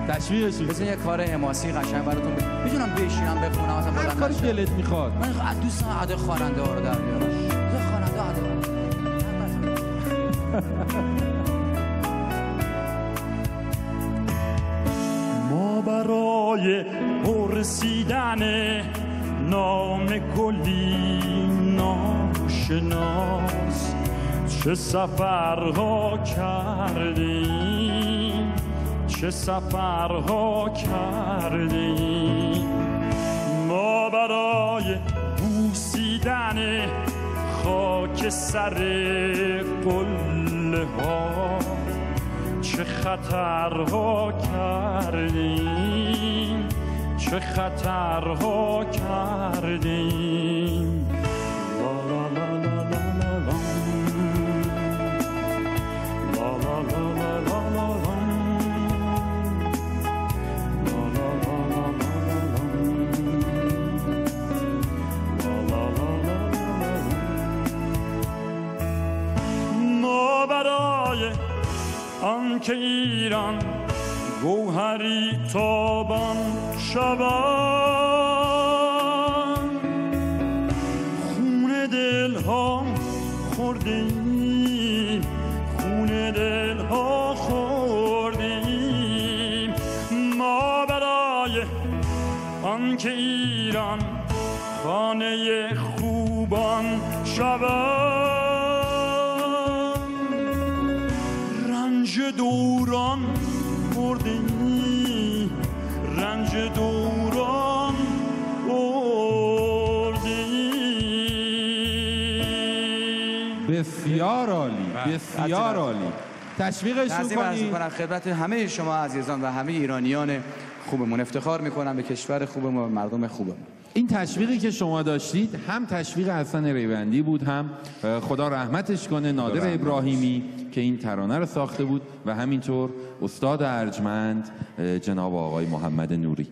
تشویقشون. بزن یه کار حماسی قشنگ براتون میتونم بشینم بخونم مثلا هر کاری دلت میخواد. من دوست دارم ادا خواننده ها رو در بیارم. خواننده ادا. ما برای پرسیدن نام گلی ناشناس چه سفرها کردیم، چه سفرها کردیم. ما برای بوسیدن خاک سر قله ها چه خطرها کردیم، چه خطرها کردیم. لا لا لا لا لا لا لا لا لا لا لا ما برای آنکه ایران گوهری تابان شود خون دلها خوردیم، خون دلها خوردیم. ما برای آنکه ایران خانه خوبان شود رنج دوران بردیم، رنج دوران بردیم. بسیار عالی، بسیار عالی. تشویقشون کنید. خدمت همه شما عزیزان و همه ایرانیان خوبمون افتخار میکنم به کشور خوبمون و مردم خوبمون. این تشویقی که شما داشتید هم تشویق حسن ریوندی بود، هم خدا رحمتش کنه نادر ابراهیمی که این ترانه رو ساخته بود و همینطور استاد ارجمند جناب آقای محمد نوری.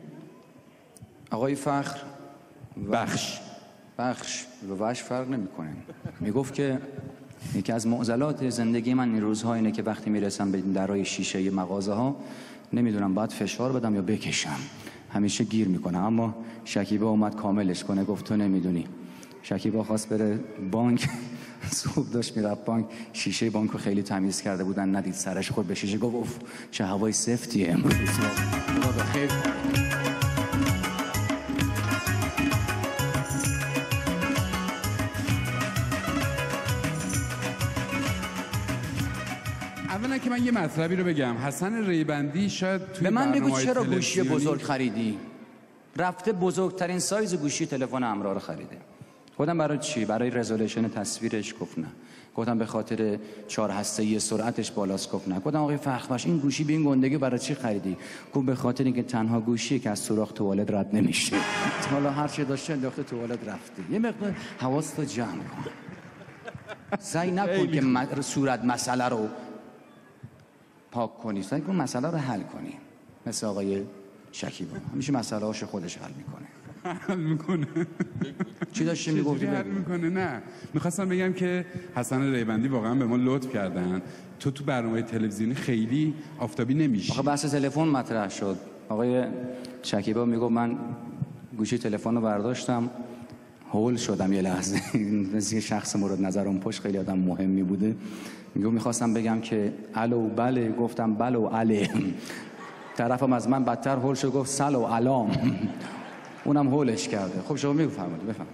آقای فخر بخش و وش فرق نمیکنه. میگفت که یکی از معضلات زندگی من این روزها اینه که وقتی میرسم به درای شیشه مغازه ها نمیدونم باید فشار بدم یا بکشم، همیشه گیر میکنه. اما شکیبا اومد کاملش کنه، گفت تو نمیدونی. شکیبا خواست بره بانک، صبح داشت میرفت بانک، شیشه بانکو خیلی تمیز کرده بودن، ندید سرش خورد به شیشه، گفت اوف چه هوای سفتیه امروز. خیلی اولا که من یه مطلبی رو بگم، حسن ریوندی شاید توی به من بگو چرا گوشی تلویزیونی بزرگ خریدی؟ رفته بزرگترین سایز گوشی تلفن همراه رو خریده. گفتم برای چی؟ برای رزولوشن تصویرش. گفت نه. گفتم به خاطر 4 هسته‌ای سرعتش بالاست. گفت نه. گفتم آقای فخربخش این گوشی به این گندگی برای چی خریدی؟ گفت به خاطر اینکه تنها گوشیه که از سوراخ توالت رد نمیشه. حالا هر چی داشته انداخته توالت رفته. یه مقدار حواستو جمع کن. سعی نکن که صورت مسئله رو پاک کنی، سعی کن مسئله رو حل کنی. مثل آقای شکیبا همیشه مسئله هاشو خودش حل میکنه. حل میکنه. چی داشتی میگفتی؟ حل میکنه. نه میخواستم بگم که حسن ریوندی واقعا به ما لطف کردن. تو برنامه تلویزیونی خیلی آفتابی نمیشی. آخه بحث تلفن مطرح شد. آقای شکیبا میگفت من گوشی تلفن رو برداشتم هول شدم یه لحظه. مثل شخص مورد نظرم پشت خیلی آدم مهمی بوده. میخواستم بگم که الو بله، گفتم بله و اله. طرفم از من بدتر هول شد، گفت سل و علام. اونم هولش کرده. خب شما میفهمید. بفهم.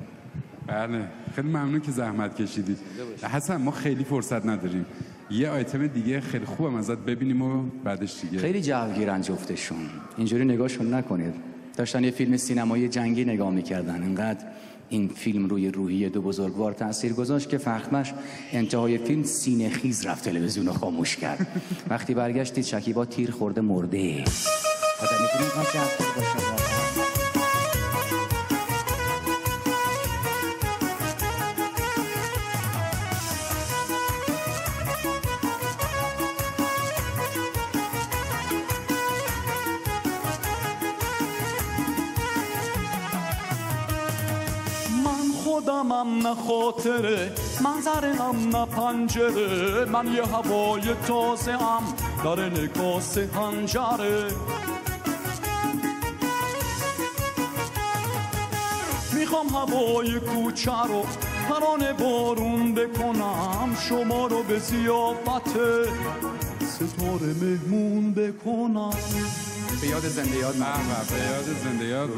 بله خیلی ممنون که زحمت کشیدید. حسن ما خیلی فرصت نداریم، یه آیتم دیگه خیلی خوبم ازت ببینیم و بعدش دیگه. خیلی جوگیرن جفتشون، اینجوری نگاهشون نکنید. داشتن یه فیلم سینمایی جنگی نگاه میکردن، انقدر این فیلم روی روحیه دو بزرگوار تأثیر گذاشت که فخربخش انتهای فیلم سینه خیز رفت تلویزیون رو خاموش کرد. وقتی برگشتید شکیبا تیر خورده مرده. آدم میتونید باشه. خودمم نه خاطره، منظرم نه پنجره، من یه هوای تازه ام در نگاه حنجره. بیام هوای کوچه رو ترانه بارون بکنم، شما رو به ضیافت ستاره مهمون بکنم. به یاد زنده یاد به یاد زنده یاد